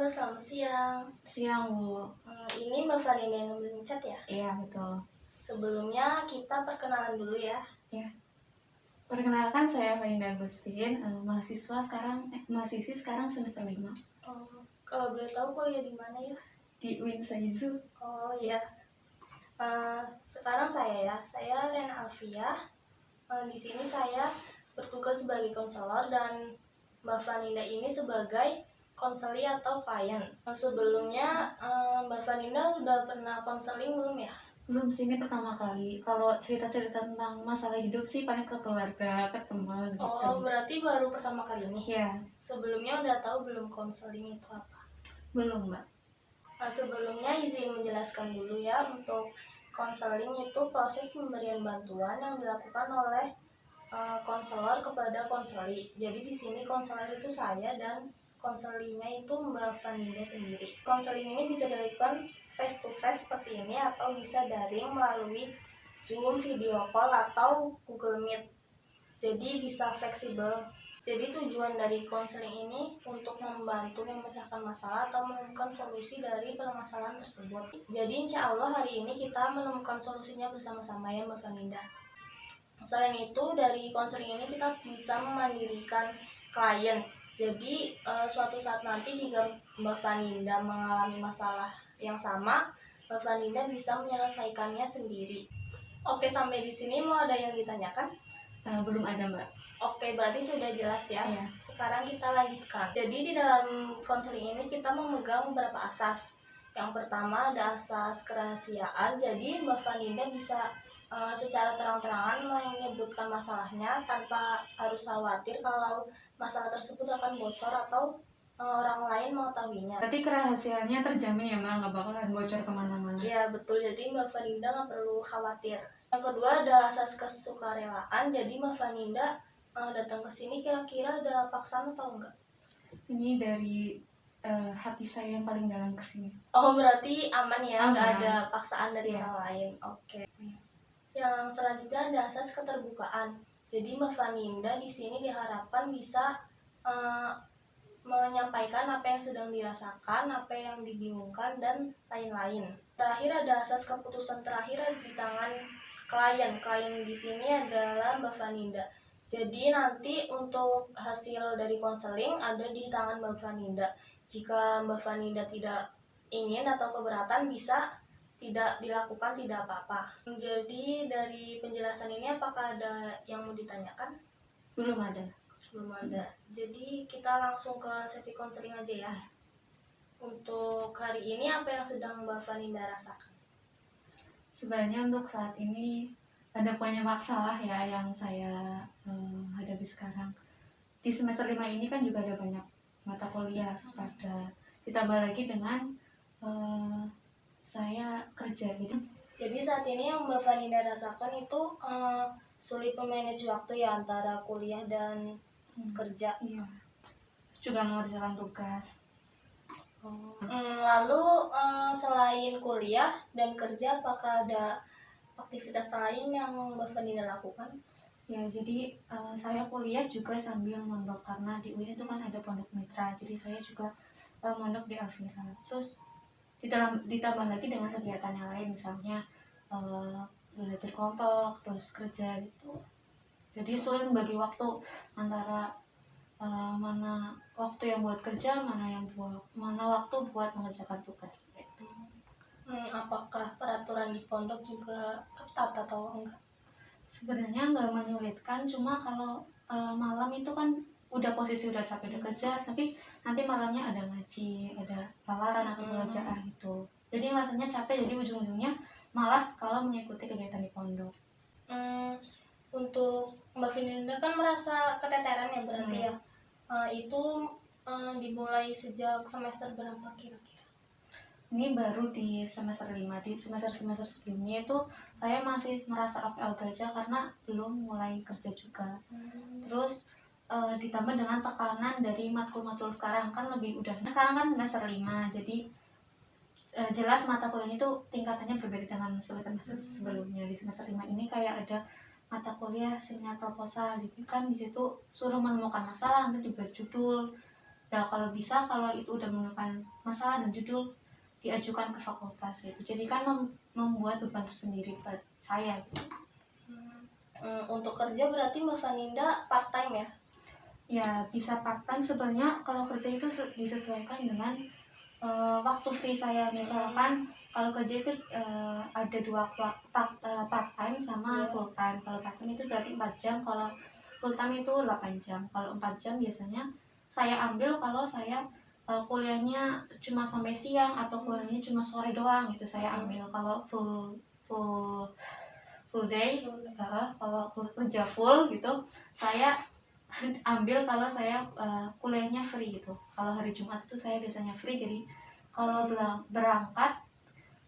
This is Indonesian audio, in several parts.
Halo, selamat siang. Siang, Bu. Ini Mbak Vanina yang ngambil chat ya? Iya, betul. Sebelumnya kita perkenalan dulu ya. Ya. Perkenalkan, saya Fainda Agustin, mahasiswi sekarang semester 5 Kalau boleh tahu kuliah di mana ya? di UIN Saizu. Oh iya. Sekarang saya Rena Alfia. Di sini saya bertugas sebagai konselor dan Mbak Vanina ini sebagai konseli atau klien. Sebelumnya Mbak Vanina udah pernah konseling belum ya? Belum sih, ini pertama kali. Kalau cerita-cerita tentang masalah hidup sih paling ke keluarga, ke teman gitu. Oh, berarti baru pertama kali ini? Ya, Sebelumnya udah tahu belum konseling itu apa? belum, Mbak. Sebelumnya izin menjelaskan dulu ya, untuk konseling itu proses pemberian bantuan yang dilakukan oleh konselor kepada konseli. Jadi di sini konselor itu saya dan konselinya itu Mbak Vanida sendiri. Konseling ini bisa dilakukan face to face seperti ini atau bisa daring melalui Zoom, video call atau Google Meet. Jadi bisa fleksibel. Jadi tujuan dari konseling ini untuk membantu memecahkan masalah atau menemukan solusi dari permasalahan tersebut. Jadi insya Allah hari ini kita menemukan solusinya bersama-sama ya Mbak Vanida. Selain itu dari konseling ini kita bisa memandirikan klien. Jadi suatu saat nanti jika Mbak Vanida mengalami masalah yang sama, Mbak Vanida bisa menyelesaikannya sendiri. Oke, sampai di sini mau ada yang ditanyakan? Belum ada, Mbak. Oke, berarti sudah jelas ya. Iya. Sekarang kita lanjutkan. Jadi di dalam konseling ini kita memegang beberapa asas. Yang pertama ada asas kerahasiaan. Jadi Mbak Vanida bisa secara terang-terangan menyebutkan masalahnya tanpa harus khawatir kalau masalah tersebut akan bocor atau orang lain mengetahuinya. Berarti kerahasiaannya terjamin ya, Mbak? Nggak bakalan bocor kemana-mana? Iya, betul. Jadi Mbak Vanida nggak perlu khawatir. Yang kedua ada asas kesukarelaan. Jadi Mbak Vanida datang ke sini kira-kira ada paksaan atau enggak? Ini dari hati saya yang paling dalam kesini. Oh, berarti aman ya, nggak Aman. ada paksaan dari Iya. orang lain. Oke. Yang selanjutnya ada asas keterbukaan. Jadi Mbak Vanida di sini diharapkan bisa menyampaikan apa yang sedang dirasakan, apa yang dibingungkan, dan lain-lain. Terakhir ada asas keputusan terakhir di tangan klien. Klien di sini adalah Mbak Vanida. Jadi nanti untuk hasil dari konseling ada di tangan Mbak Vanida. Jika Mbak Vanida tidak ingin atau keberatan bisa tidak dilakukan, tidak apa-apa. Jadi dari penjelasan ini apakah ada yang mau ditanyakan? Belum ada. Belum ada. Jadi kita langsung ke sesi konseling aja ya. Untuk hari ini apa yang sedang Mbak Vanida rasakan? Sebenarnya untuk saat ini ada banyak masalah ya yang saya hadapi sekarang. Di semester 5 ini kan juga ada banyak mata kuliah pada ditambah lagi dengan saya kerja. Jadi saat ini yang Mbak Vanida rasakan itu sulit memanage waktu ya antara kuliah dan kerja. Iya. Juga mengerjakan tugas. Lalu selain kuliah dan kerja apakah ada aktivitas lain yang Mbak Vanida lakukan? Ya, jadi saya kuliah juga sambil mondok karena di UIN itu kan ada pondok mitra. Jadi saya juga mondok di Alvira. Terus ditambah lagi dengan kegiatan yang lain, misalnya belajar kelompok, terus kerja gitu. Jadi sulit membagi waktu antara mana waktu yang buat kerja, mana waktu buat mengerjakan tugas gitu. Apakah peraturan di pondok juga ketat atau enggak? Sebenarnya nggak menyulitkan, cuma kalau malam itu kan udah capek udah kerja, tapi nanti malamnya ada ngaji, ada lamaran atau pengerjaan gitu. Jadi rasanya capek, jadi ujung-ujungnya malas kalau mengikuti kegiatan di pondok. Untuk Mbak Vinda kan merasa keteteran ya berarti ya. Itu dimulai sejak semester berapa kira-kira? Ini baru di semester 5. Di semester sebelumnya itu saya masih merasa up aja karena belum mulai kerja juga. Terus ditambah dengan tekanan dari matkul-matkul sekarang kan sekarang kan semester 5, jadi jelas mata kuliahnya itu tingkatannya berbeda dengan semester sebelumnya. Di semester 5 ini kayak ada mata kuliah seminar proposal, jadi kan di situ suruh menemukan masalah, nanti dibuat judul, Nah kalau bisa, kalau itu udah menemukan masalah dan judul, diajukan ke fakultas gitu. Jadi kan membuat beban tersendiri buat saya gitu. Untuk kerja berarti Mbak Vaninda part time ya? Ya bisa part time sebenarnya. Kalau kerja itu disesuaikan dengan waktu free saya. Misalkan kalau kerja itu ada dua waktu, part time sama Iya. full time. Kalau part time itu berarti 4 jam, kalau full time itu 8 jam. Kalau 4 jam biasanya saya ambil kalau saya kuliahnya cuma sampai siang atau kuliahnya cuma sore doang, itu saya ambil. Kalau full full day, kalau kerja full gitu saya ambil kalau saya kuliahnya free gitu. Kalau hari Jumat itu saya biasanya free, jadi kalau berangkat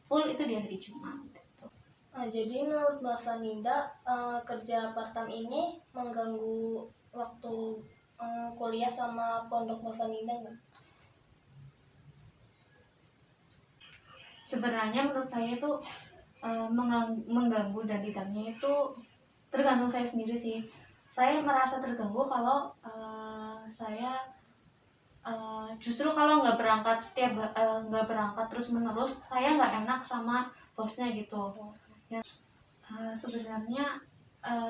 full itu di hari Jumat gitu. Jadi menurut Mbak Vaninda, kerja part time ini mengganggu waktu kuliah sama pondok Mbak Vaninda nggak? Sebenarnya menurut saya itu mengganggu dan tidaknya itu tergantung saya sendiri sih. Saya merasa terganggu kalau saya justru kalau nggak berangkat nggak berangkat terus menerus, saya nggak enak sama bosnya gitu. Ya, sebenarnya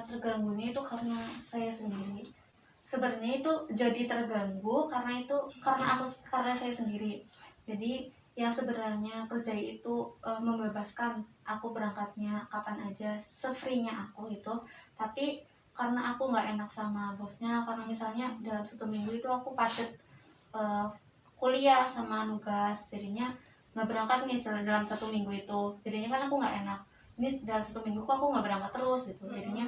terganggunya itu karena saya sendiri. Sebenarnya itu jadi terganggu karena saya sendiri. Jadi yang sebenarnya kerja itu membebaskan aku berangkatnya kapan aja, sefree-nya aku itu. Tapi karena aku nggak enak sama bosnya, karena misalnya dalam 1 minggu itu aku padet uh, kuliah sama nugas, jadinya nggak berangkat nih dalam 1 minggu itu, jadinya kan aku nggak enak. Ini dalam 1 minggu kok aku nggak berangkat terus gitu, jadinya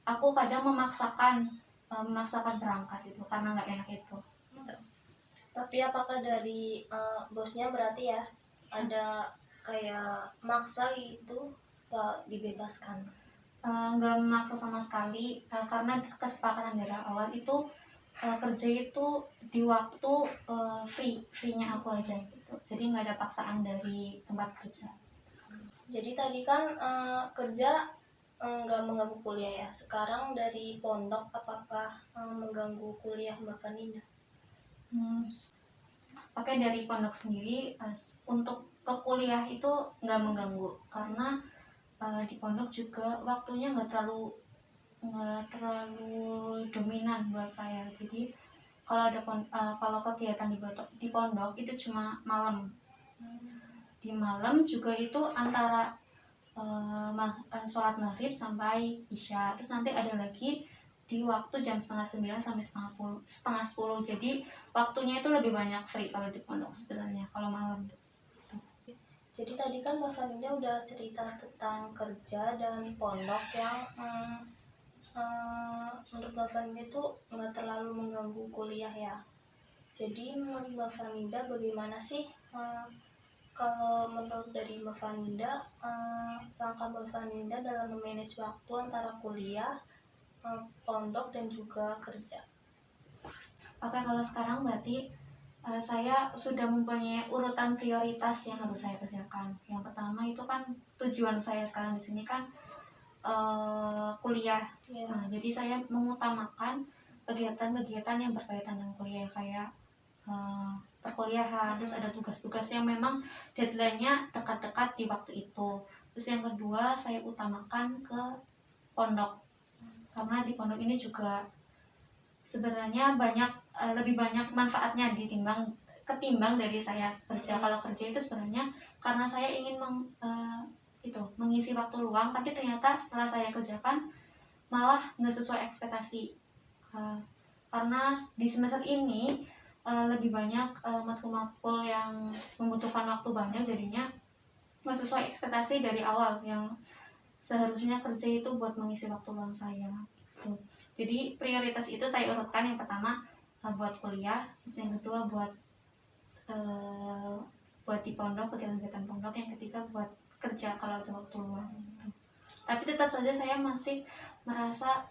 aku kadang memaksakan berangkat itu karena nggak enak itu. Tapi apakah dari bosnya berarti ya ada kayak maksa gitu Pak dibebaskan? Nggak memaksa sama sekali, karena kesepakatan dari awal itu kerja itu di waktu free-nya aku aja gitu, jadi nggak ada paksaan dari tempat kerja. Jadi tadi kan kerja nggak mengganggu kuliah ya. Sekarang dari pondok apakah mengganggu kuliah Mbak Vaninda? Hmm, Pakai dari pondok sendiri, untuk ke kuliah itu nggak mengganggu karena di pondok juga waktunya nggak terlalu dominan buat saya. Jadi kalau kegiatan di pondok itu cuma malam. Di malam juga itu antara sholat maghrib sampai isya, terus nanti ada lagi di waktu jam setengah 9 sampai setengah 10. Jadi waktunya itu lebih banyak free kalau di pondok sebenarnya kalau malam. Jadi tadi kan Mbak Vaninda udah cerita tentang kerja dan pondok yang menurut Mbak Vaninda itu nggak terlalu mengganggu kuliah ya. Jadi menurut Mbak Vaninda bagaimana sih kalau menurut dari Mbak Vaninda, langkah Mbak Vaninda dalam memanage waktu antara kuliah, pondok dan juga kerja? Oke, kalau sekarang berarti saya sudah mempunyai urutan prioritas yang harus saya kerjakan. Yang pertama itu kan tujuan saya sekarang di sini kan kuliah. Yeah. Nah, jadi saya mengutamakan kegiatan-kegiatan yang berkaitan dengan kuliah, kayak perkuliahan, terus ada tugas-tugas yang memang deadline-nya dekat-dekat di waktu itu. Terus yang kedua saya utamakan ke pondok, karena di pondok ini juga sebenarnya lebih banyak manfaatnya ketimbang dari saya kerja. Kalau kerja itu sebenarnya karena saya ingin mengisi waktu luang, tapi ternyata setelah saya kerjakan malah nggak sesuai ekspektasi. Karena di semester ini lebih banyak matkul-matkul yang membutuhkan waktu banyak, jadinya nggak sesuai ekspektasi dari awal, yang seharusnya kerja itu buat mengisi waktu luang saya. Jadi prioritas itu saya urutkan, yang pertama buat kuliah, terus yang kedua buat di pondok, kegiatan pondok, yang ketiga buat kerja kalau ada waktu luang. Tapi tetap saja saya masih merasa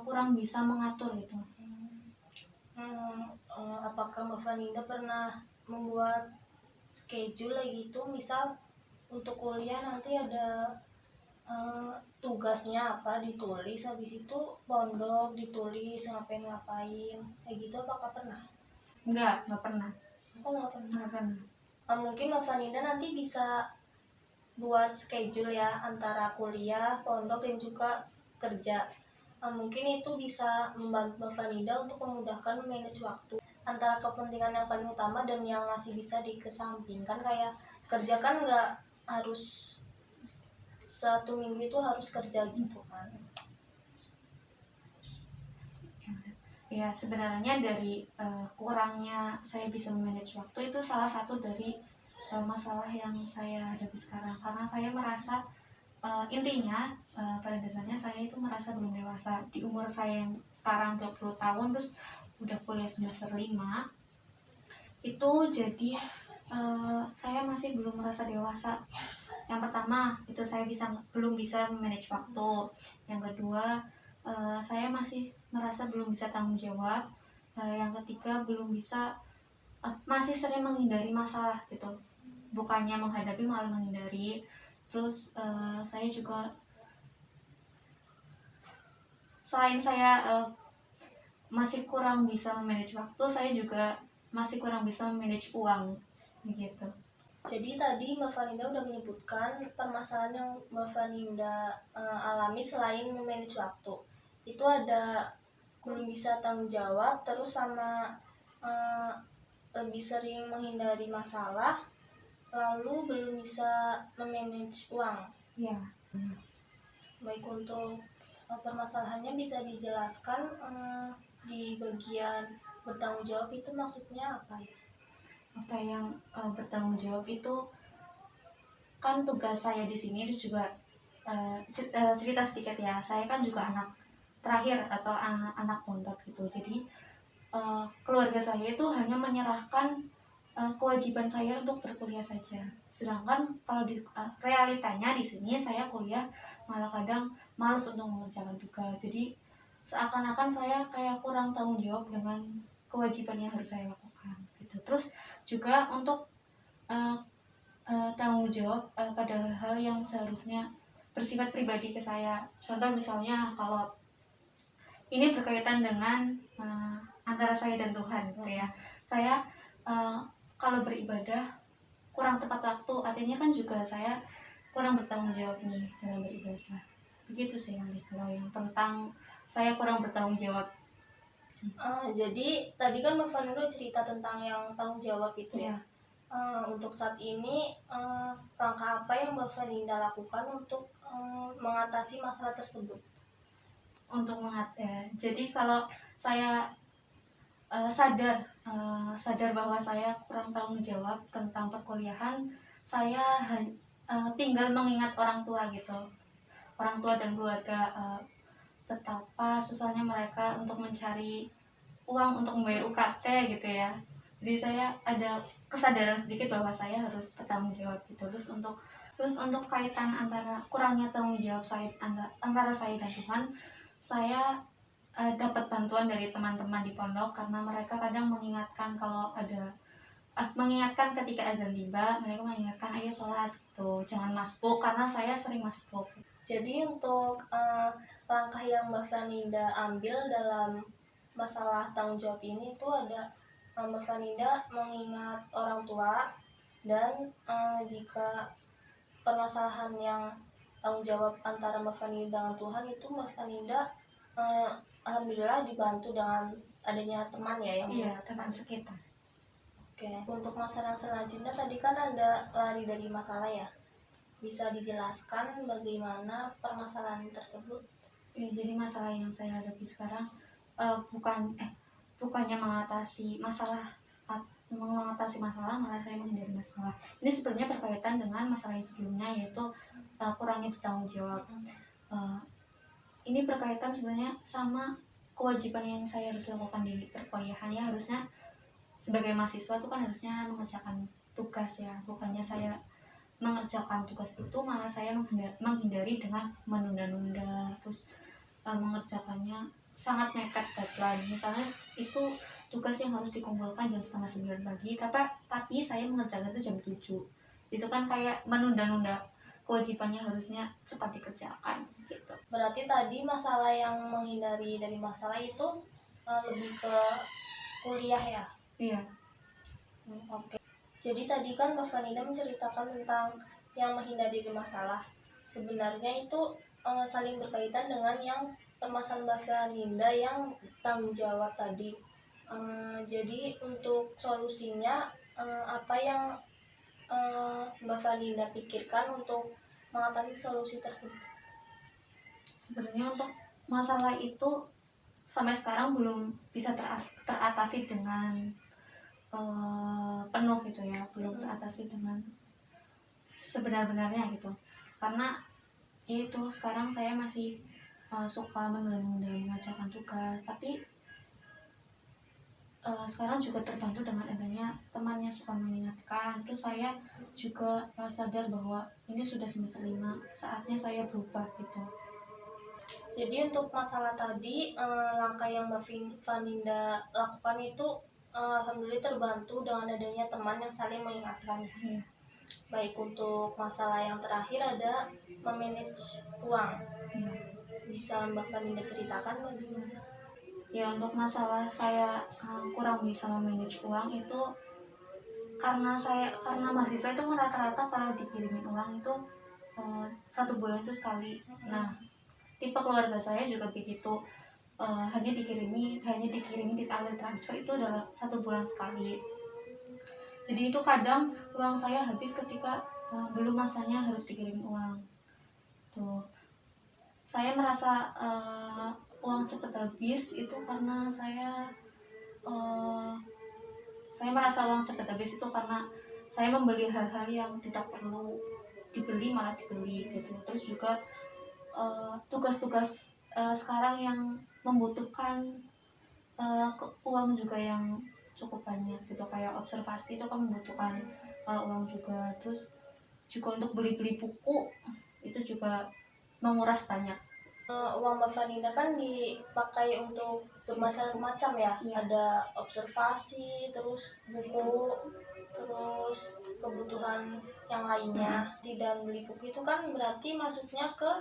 kurang bisa mengatur gitu. Apakah Mbak Vaninda pernah membuat schedule gitu, misal untuk kuliah nanti ada tugasnya apa ditulis, habis itu pondok ditulis ngapain kayak gitu, apakah pernah? nggak pernah. Oh, nggak pernah. Nggak pernah. Mungkin Mbak Faninda nanti bisa buat schedule ya antara kuliah, pondok, dan juga kerja. Mungkin itu bisa membantu Mbak Faninda untuk memudahkan manage waktu antara kepentingan yang paling utama dan yang masih bisa dikesampingkan. Kayak kerja kan nggak harus satu minggu itu harus kerja gitu kan. Ya sebenarnya dari kurangnya saya bisa memanage waktu itu salah satu dari masalah yang saya hadapi sekarang, karena saya merasa intinya pada dasarnya saya itu merasa belum dewasa di umur saya yang sekarang 20 tahun, terus udah kuliah semester 5 itu. Jadi saya masih belum merasa dewasa. Yang pertama itu saya belum bisa manage waktu. Yang kedua saya masih merasa belum bisa tanggung jawab. Yang ketiga belum bisa, masih sering menghindari masalah gitu, bukannya menghadapi malah menghindari. Terus saya juga, selain saya masih kurang bisa memanage waktu, saya juga masih kurang bisa memanage uang begitu. Jadi tadi Mbak Faninda udah menyebutkan permasalahan yang Mbak Faninda alami selain memanage waktu. Itu ada belum bisa tanggung jawab, terus sama uh, lebih sering menghindari masalah, lalu belum bisa memanage uang. Ya. Baik, untuk permasalahannya bisa dijelaskan di bagian bertanggung jawab itu maksudnya apa ya? Oke, yang bertanggung jawab itu kan tugas saya di sini. Terus juga cerita sedikit ya, saya kan juga anak terakhir atau anak bontot gitu. Jadi keluarga saya itu hanya menyerahkan kewajiban saya untuk berkuliah saja. Sedangkan kalau di realitanya di sini saya kuliah malah kadang males untuk mengerjakan tugas. Jadi seakan-akan saya kayak kurang tanggung jawab dengan kewajiban yang harus saya lakukan gitu. Terus juga untuk uh, tanggung jawab pada hal yang seharusnya bersifat pribadi ke saya. Contoh misalnya kalau ini berkaitan dengan antara saya dan Tuhan gitu ya. Saya kalau beribadah kurang tepat waktu, artinya kan juga saya kurang bertanggung jawab nih dalam beribadah. Begitu sih kalau yang tentang saya kurang bertanggung jawab. Jadi tadi kan Mbak Vanilo cerita tentang yang tanggung jawab itu ya. Untuk saat ini langkah apa yang Mbak Faninda lakukan untuk mengatasi masalah tersebut? Untuk jadi kalau saya sadar bahwa saya kurang tanggung jawab tentang perkuliahan, saya tinggal mengingat orang tua gitu, orang tua dan keluarga, betapa susahnya mereka untuk mencari uang untuk membayar UKT gitu ya. Jadi saya ada kesadaran sedikit bahwa saya harus bertanggung jawab gitu. Terus untuk kaitan antara kurangnya tanggung jawab saya antara saya dan Tuhan, saya dapat bantuan dari teman-teman di pondok, karena mereka kadang mengingatkan kalau ada mengingatkan ketika azan tiba, mereka mengingatkan ayo sholat gitu, jangan masbuk, karena saya sering masbuk. Jadi untuk langkah yang Mbak Faninda ambil dalam masalah tanggung jawab ini itu ada Mbak Faninda mengingat orang tua, dan jika permasalahan yang tanggung jawab antara Mbak Faninda dengan Tuhan itu Mbak Faninda alhamdulillah dibantu dengan adanya teman ya yang teman sekitar. Oke, untuk masalah selanjutnya tadi kan ada lari dari masalah ya. Bisa dijelaskan bagaimana permasalahan tersebut? Ya, jadi masalah yang saya hadapi sekarang bukannya mengatasi masalah, malah saya menghindari masalah. Ini sebenarnya berkaitan dengan masalah yang sebelumnya, yaitu kurangnya bertanggung jawab. Ini berkaitan sebenarnya sama kewajiban yang saya harus lakukan di perkuliahan ya. Harusnya sebagai mahasiswa itu kan harusnya mengerjakan tugas ya, bukannya saya mengerjakan tugas itu malah saya menghindari dengan menunda-nunda, terus mengerjakannya sangat mepet deadline. Misalnya itu tugas yang harus dikumpulkan jam 8:30 pagi, tapi saya mengerjakan itu jam 7. Itu kan kayak menunda-nunda kewajibannya harusnya cepat dikerjakan gitu. Berarti tadi masalah yang menghindari dari masalah itu lebih ke kuliah ya? Iya. Oke. Jadi tadi kan Mbak Vanina menceritakan tentang yang menghindari masalah. Sebenarnya itu saling berkaitan dengan yang permasalahan Mbak Vanina yang tanggung jawab tadi. Jadi untuk solusinya apa yang Mbak Vanina pikirkan untuk mengatasi solusi tersebut? Sebenarnya untuk masalah itu sampai sekarang belum bisa teratasi dengan penuh gitu ya, belum teratasi dengan sebenar-benarnya gitu. Karena itu sekarang saya masih suka menunda-nunda mengerjakan tugas, tapi sekarang juga terbantu dengan adanya teman yang suka mengingatkan. Terus saya juga sadar bahwa ini sudah semester 5, saatnya saya berubah gitu. Jadi untuk masalah tadi langkah yang Mbak Vaninda lakukan itu alhamdulillah terbantu dengan adanya teman yang saling mengingatkan. Iya. Baik, untuk masalah yang terakhir ada memanage uang. Iya. Bisa Mbak Vaninda ceritakan bagaimana? Ya, untuk masalah saya kurang bisa memanage uang itu karena mahasiswa itu rata-rata kalau dikirimin uang itu 1 bulan itu sekali. Nah, tipe keluarga saya juga begitu, hanya dikirimi di alir transfer itu dalam 1 bulan sekali. Jadi itu kadang uang saya habis ketika belum masanya harus dikirim uang tuh. Saya merasa uang cepat habis itu karena uh, saya merasa uang cepat habis itu karena saya membeli hal-hal yang tidak perlu dibeli malah dibeli gitu. Terus juga tugas-tugas sekarang yang membutuhkan uang juga yang cukup banyak gitu, kayak observasi itu kan membutuhkan uang juga. Terus juga untuk beli-beli buku itu juga menguras banyak. Uang Mbak Vanina kan dipakai untuk bermacam macam ya. Iya. Ada observasi, terus buku, terus kebutuhan yang lainnya. Dan beli buku itu kan berarti maksudnya ke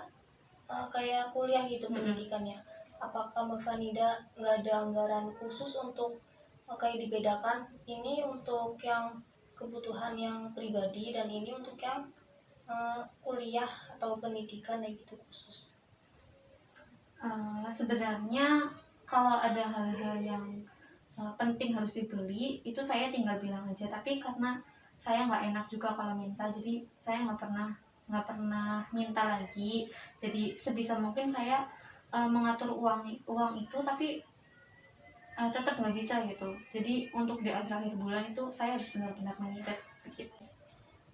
kayak kuliah gitu pendidikannya. Apakah Mbak Vanida nggak ada anggaran khusus untuk kayak dibedakan ini untuk yang kebutuhan yang pribadi dan ini untuk yang kuliah atau pendidikan kayak gitu khusus? Sebenarnya kalau ada hal-hal yang penting harus dibeli itu saya tinggal bilang aja, tapi karena saya nggak enak juga kalau minta, jadi saya nggak pernah minta lagi. Jadi sebisa mungkin saya mengatur uang itu, tapi tetap nggak bisa gitu. Jadi untuk di akhir bulan itu saya harus benar-benar mengikat begitu.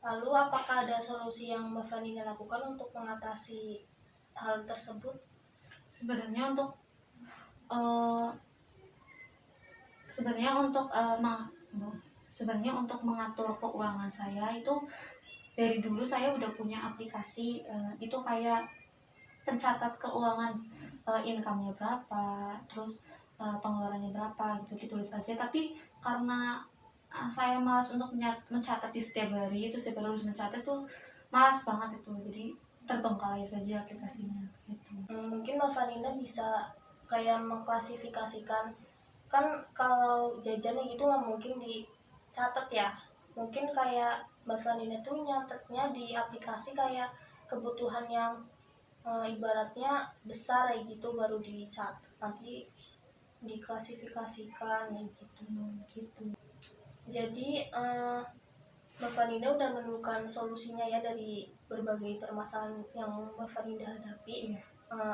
Lalu apakah ada solusi yang Mbak Vanina lakukan untuk mengatasi hal tersebut? Sebenarnya untuk uh, sebenarnya untuk sebenarnya untuk mengatur keuangan saya itu dari dulu saya udah punya aplikasi, itu kayak pencatat keuangan, income-nya berapa, terus pengeluarannya berapa gitu ditulis aja. Tapi karena saya malas untuk mencatat di setiap hari, itu setiap hari harus mencatat tuh malas banget itu, jadi terbengkalai saja aplikasinya gitu. Mungkin Mbak Vanina bisa kayak mengklasifikasikan, kan kalau jajannya gitu nggak mungkin dicatat ya. Mungkin kayak Mbak Vanina tuh nyatetnya di aplikasi kayak kebutuhan yang ibaratnya besar kayak gitu baru dicatat, nanti diklasifikasikan kayak gitu. Gitu. Jadi Mbak Farinda udah menemukan solusinya ya dari berbagai permasalahan yang Mbak Farinda hadapi. Iya.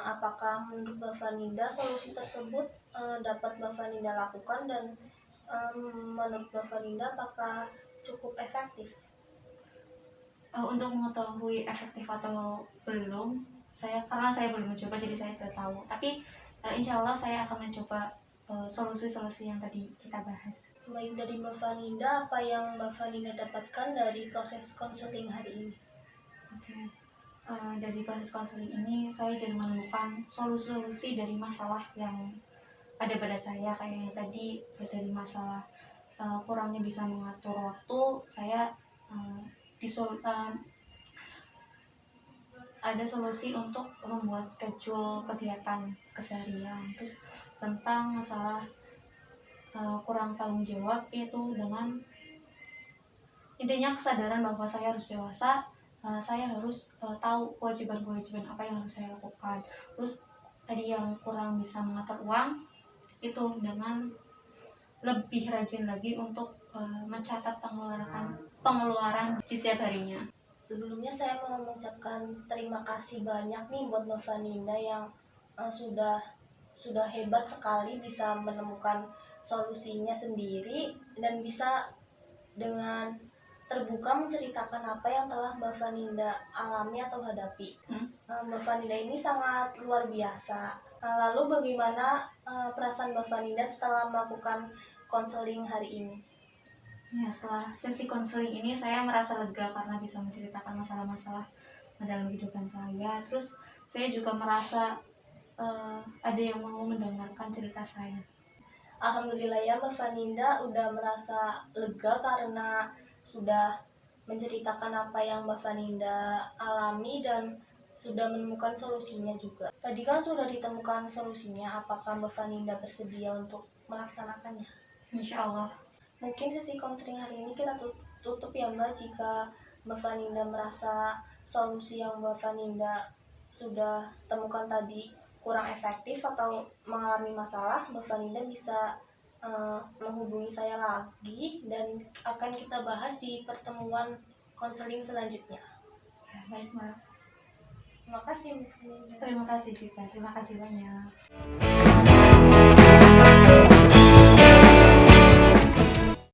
Apakah menurut Mbak Farinda solusi tersebut dapat Mbak Farinda lakukan, dan menurut Mbak Farinda apakah cukup efektif? Untuk mengetahui efektif atau belum, karena saya belum mencoba jadi saya tidak tahu. Tapi insya Allah saya akan mencoba solusi-solusi yang tadi kita bahas. Baik, dari Mbak Farinda, apa yang Mbak Farinda dapatkan dari proses konseling hari ini? Oke. Dari proses konseling ini saya jadi menemukan solusi-solusi dari masalah yang ada pada saya, kayak yang tadi dari masalah kurangnya bisa mengatur waktu. Saya ada solusi untuk membuat schedule kegiatan keseharian. Terus tentang masalah kurang tanggung jawab, itu dengan intinya kesadaran bahwa saya harus dewasa, saya harus tahu kewajiban-kewajiban apa yang harus saya lakukan. Terus tadi yang kurang bisa mengatur uang, itu dengan lebih rajin lagi untuk mencatat pengeluaran di setiap harinya. Sebelumnya saya mau mengucapkan terima kasih banyak nih buat Mbak Vaninda yang sudah hebat sekali bisa menemukan solusinya sendiri dan bisa dengan terbuka menceritakan apa yang telah Mbak Vaninda alami atau hadapi. Mbak Vaninda ini sangat luar biasa. Lalu bagaimana perasaan Mbak Vaninda setelah melakukan konseling hari ini? Ya, setelah sesi konseling ini saya merasa lega karena bisa menceritakan masalah-masalah dalam kehidupan saya. Terus saya juga merasa ada yang mau mendengarkan cerita saya. Alhamdulillah ya Mbak Vaninda udah merasa lega karena sudah menceritakan apa yang Mbak Vaninda alami dan sudah menemukan solusinya juga. Tadi kan sudah ditemukan solusinya, apakah Mbak Vaninda bersedia untuk melaksanakannya? Insya Allah. Mungkin sesi konseling hari ini kita tutup ya Mbak. Jika Mbak Vaninda merasa solusi yang Mbak Vaninda sudah temukan tadi kurang efektif atau mengalami masalah, Mbak Vaninda bisa menghubungi saya lagi dan akan kita bahas di pertemuan konseling selanjutnya. Ya, baik Mbak. Terima kasih Mbak Vaninda. Terima kasih juga. Terima kasih banyak.